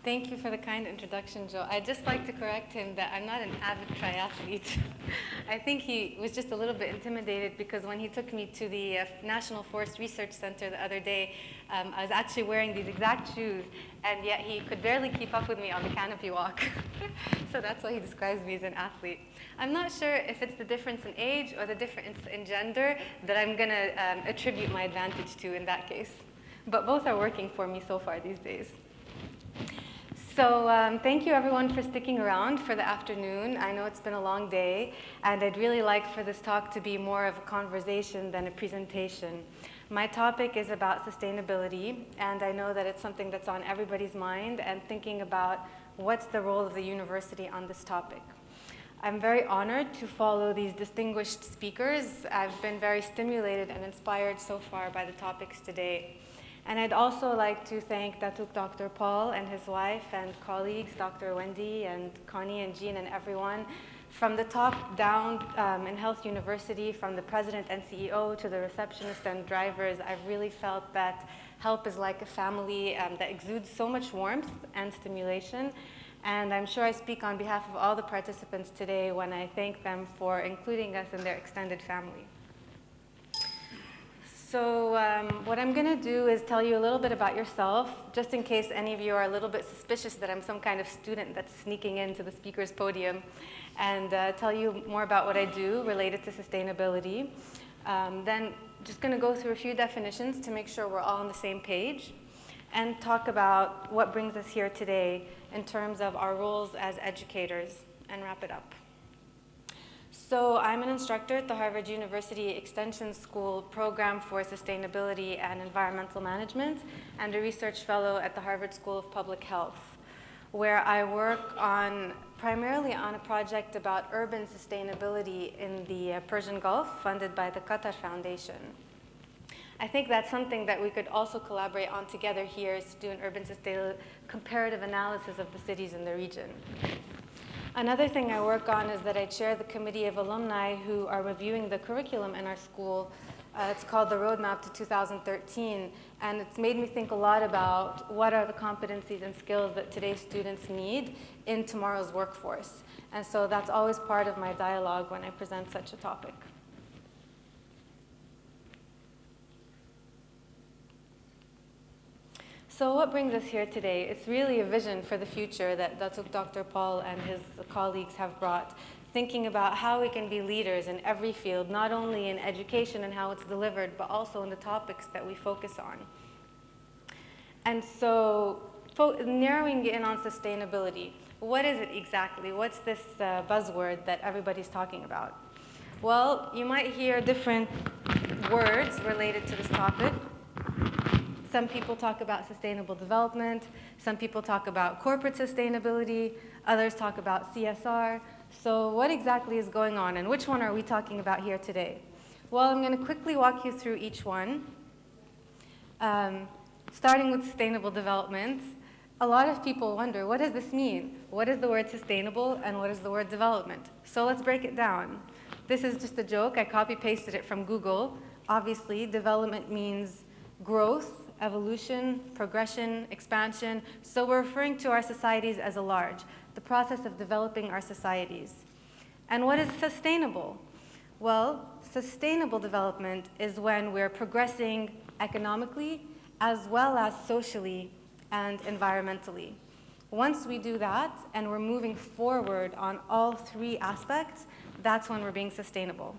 Thank you for the kind introduction, Joe. I'd just like to correct him that I'm not an avid triathlete. I think he was just a little bit intimidated because when he took me to the National Forest Research Center the other day, I was actually wearing these exact shoes, and yet he could barely keep up with me on the canopy walk. So that's why he describes me as an athlete. I'm not sure if it's the difference in age or the difference in gender that I'm going to attribute my advantage to in that case. But both are working for me so far these days. So thank you everyone for sticking around for the afternoon. I know it's been a long day, and I'd really like for this talk to be more of a conversation than a presentation. My topic is about sustainability, and I know that it's something that's on everybody's mind and thinking about what's the role of the university on this topic. I'm very honored to follow these distinguished speakers. I've been very stimulated and inspired so far by the topics today. And I'd also like to thank Dr. Paul and his wife and colleagues, Dr. Wendy and Connie and Jean and everyone, from the top down in Health University, from the president and CEO to the receptionist and drivers. I've really felt that HELP is like a family that exudes so much warmth and stimulation. And I'm sure I speak on behalf of all the participants today when I thank them for including us in their extended family. So what I'm going to do is tell you a little bit about yourself, just in case any of you are a little bit suspicious that I'm some kind of student that's sneaking into the speaker's podium, and tell you more about what I do related to sustainability. Then just going to go through a few definitions to make sure we're all on the same page, and talk about what brings us here today in terms of our roles as educators, and wrap it up. So I'm an instructor at the Harvard University Extension School Program for Sustainability and Environmental Management, and a research fellow at the Harvard School of Public Health, where I work primarily on a project about urban sustainability in the Persian Gulf, funded by the Qatar Foundation. I think that's something that we could also collaborate on together here, is to do an urban sustainability comparative analysis of the cities in the region. Another thing I work on is that I chair the committee of alumni who are reviewing the curriculum in our school. It's called the Roadmap to 2013, and it's made me think a lot about what are the competencies and skills that today's students need in tomorrow's workforce. And so that's always part of my dialogue when I present such a topic. So what brings us here today? It's really a vision for the future that Dr. Paul and his colleagues have brought, thinking about how we can be leaders in every field, not only in education and how it's delivered, but also in the topics that we focus on. And so narrowing in on sustainability, what is it exactly? What's this buzzword that everybody's talking about? Well, you might hear different words related to this topic. Some people talk about sustainable development, some people talk about corporate sustainability, others talk about CSR. So what exactly is going on, and which one are we talking about here today? Well, I'm going to quickly walk you through each one. Starting with sustainable development, a lot of people wonder, what does this mean? What is the word sustainable, and what is the word development? So let's break it down. This is just a joke. I copy-pasted it from Google. Obviously, development means growth, evolution, progression, expansion. So we're referring to our societies as a large, the process of developing our societies. And what is sustainable? Well, sustainable development is when we're progressing economically as well as socially and environmentally. Once we do that and we're moving forward on all three aspects, that's when we're being sustainable.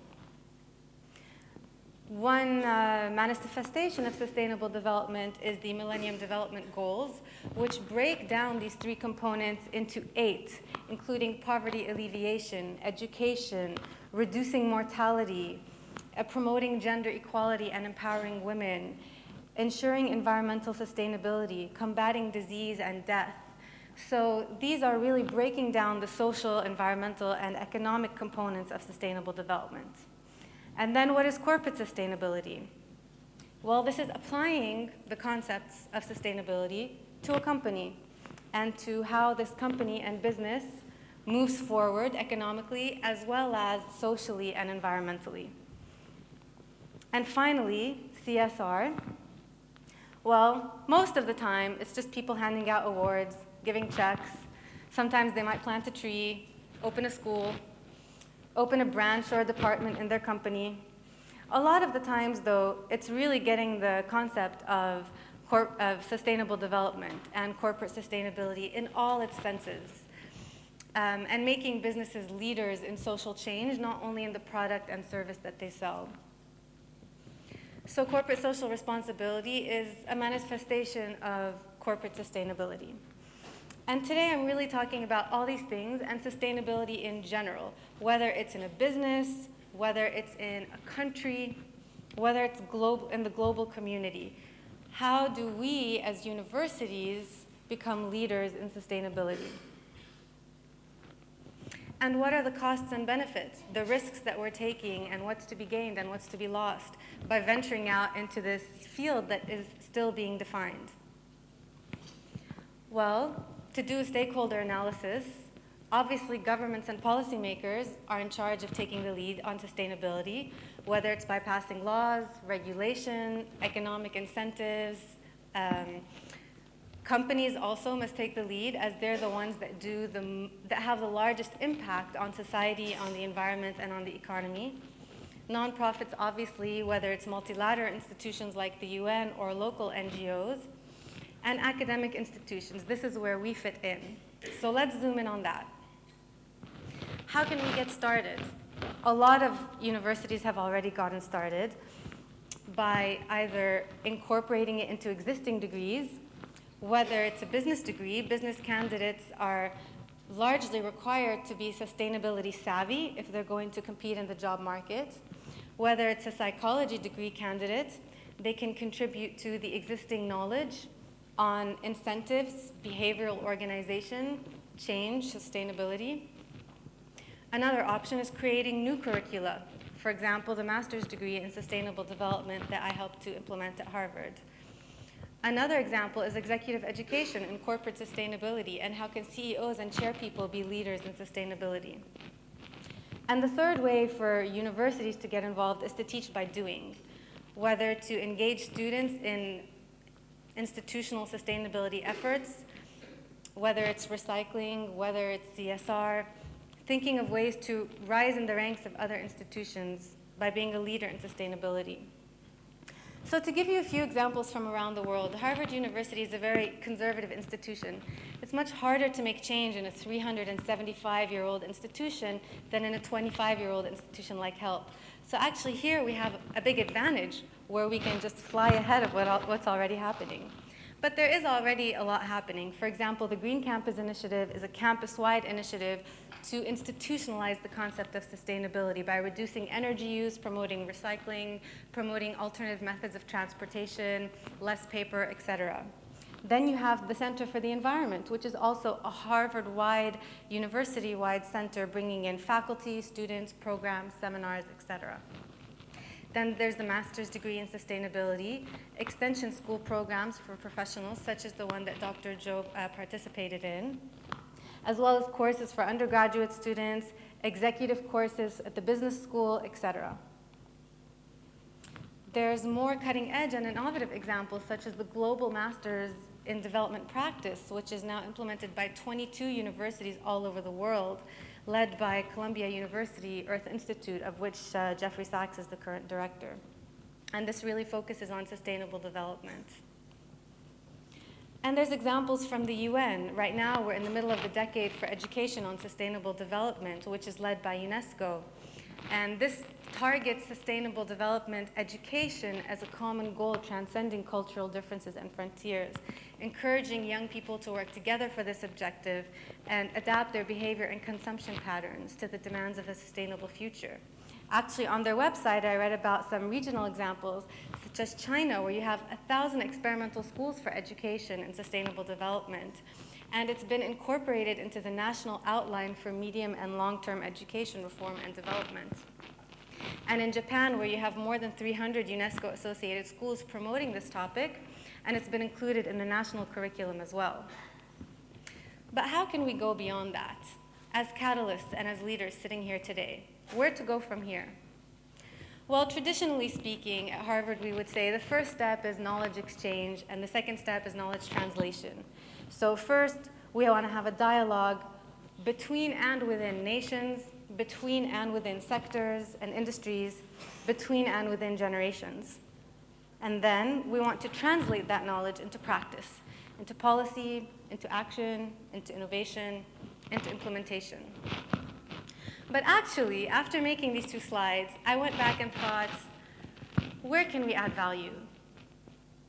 One manifestation of sustainable development is the Millennium Development Goals, which break down these three components into 8, including poverty alleviation, education, reducing mortality, promoting gender equality and empowering women, ensuring environmental sustainability, combating disease and death. So these are really breaking down the social, environmental, and economic components of sustainable development. And then what is corporate sustainability? Well, this is applying the concepts of sustainability to a company and to how this company and business moves forward economically as well as socially and environmentally. And finally, CSR. Well, most of the time, it's just people handing out awards, giving checks. Sometimes they might plant a tree, open a school, open a branch or a department in their company. A lot of the times, though, it's really getting the concept of sustainable development and corporate sustainability in all its senses, and making businesses leaders in social change, not only in the product and service that they sell. So corporate social responsibility is a manifestation of corporate sustainability. And today I'm really talking about all these things and sustainability in general, whether it's in a business, whether it's in a country, whether it's in the global community. How do we as universities become leaders in sustainability? And what are the costs and benefits, the risks that we're taking, and what's to be gained and what's to be lost by venturing out into this field that is still being defined? Well, to do a stakeholder analysis, obviously governments and policymakers are in charge of taking the lead on sustainability, whether it's by passing laws, regulation, economic incentives. Companies also must take the lead, as they're the ones that have the largest impact on society, on the environment, and on the economy. Nonprofits, obviously, whether it's multilateral institutions like the UN or local NGOs, and academic institutions. This is where we fit in. So let's zoom in on that. How can we get started? A lot of universities have already gotten started by either incorporating it into existing degrees. Whether it's a business degree, business candidates are largely required to be sustainability savvy if they're going to compete in the job market. Whether it's a psychology degree candidate, they can contribute to the existing knowledge on incentives, behavioral organization, change, sustainability. Another option is creating new curricula. For example, the master's degree in sustainable development that I helped to implement at Harvard. Another example is executive education in corporate sustainability, and how can CEOs and chairpeople be leaders in sustainability. And the third way for universities to get involved is to teach by doing, whether to engage students in institutional sustainability efforts, whether it's recycling, whether it's CSR, thinking of ways to rise in the ranks of other institutions by being a leader in sustainability. So to give you a few examples from around the world, Harvard University is a very conservative institution. It's much harder to make change in a 375-year-old institution than in a 25-year-old institution like HELP. So actually here we have a big advantage where we can just fly ahead of what's already happening. But there is already a lot happening. For example, the Green Campus Initiative is a campus-wide initiative to institutionalize the concept of sustainability by reducing energy use, promoting recycling, promoting alternative methods of transportation, less paper, etc. Then you have the Center for the Environment, which is also a Harvard-wide, university-wide center bringing in faculty, students, programs, seminars, etc. Then there's the master's degree in sustainability, extension school programs for professionals, such as the one that Dr. Joe participated in, as well as courses for undergraduate students, executive courses at the business school, etc. There's more cutting edge and innovative examples, such as the Global Masters in Development Practice, which is now implemented by 22 universities all over the world, led by Columbia University Earth Institute, of which Jeffrey Sachs is the current director. And this really focuses on sustainable development. And there's examples from the UN. Right now, we're in the middle of the decade for education on sustainable development, which is led by UNESCO. And this targets sustainable development education as a common goal, transcending cultural differences and frontiers, encouraging young people to work together for this objective and adapt their behavior and consumption patterns to the demands of a sustainable future. Actually, on their website, I read about some regional examples, such as China, where you have 1,000 experimental schools for education and sustainable development. And it's been incorporated into the National Outline for Medium and Long-Term Education Reform and Development. And in Japan, where you have more than 300 UNESCO-associated schools promoting this topic, and it's been included in the national curriculum as well. But how can we go beyond that? As catalysts and as leaders sitting here today, where to go from here? Well, traditionally speaking, at Harvard, we would say the first step is knowledge exchange, and the second step is knowledge translation. So first, We want to have a dialogue between and within nations, between and within sectors and industries, between and within generations. And then we want to translate that knowledge into practice, into policy, into action, into innovation, into implementation. But actually, after making these 2 slides, I went back and thought, where can we add value?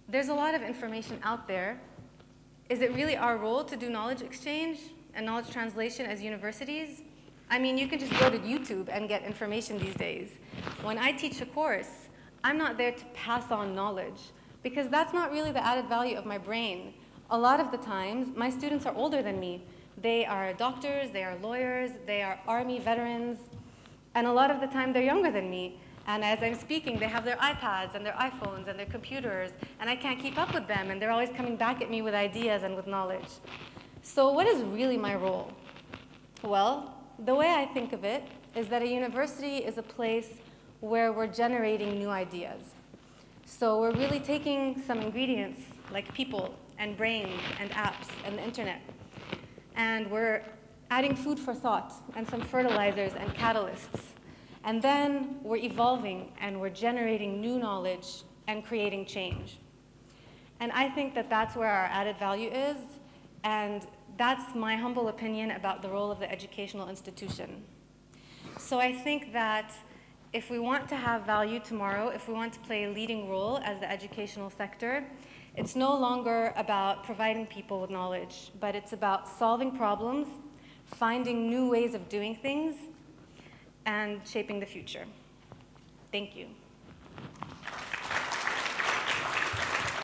There's a lot of information out there. Is it really our role to do knowledge exchange and knowledge translation as universities? I mean, you can just go to YouTube and get information these days. When I teach a course, I'm not there to pass on knowledge, because that's not really the added value of my brain. A lot of the times, my students are older than me. They are doctors, they are lawyers, they are Army veterans, and a lot of the time they're younger than me. And as I'm speaking, they have their iPads and their iPhones and their computers, and I can't keep up with them, and they're always coming back at me with ideas and with knowledge. So what is really my role? Well, the way I think of it is that a university is a place where we're generating new ideas. So we're really taking some ingredients like people and brains and apps and the internet, and we're adding food for thought and some fertilizers and catalysts. And then we're evolving and we're generating new knowledge and creating change. And I think that that's where our added value is, and that's my humble opinion about the role of the educational institution. So I think that if we want to have value tomorrow, if we want to play a leading role as the educational sector, it's no longer about providing people with knowledge, but it's about solving problems, finding new ways of doing things, and shaping the future. Thank you.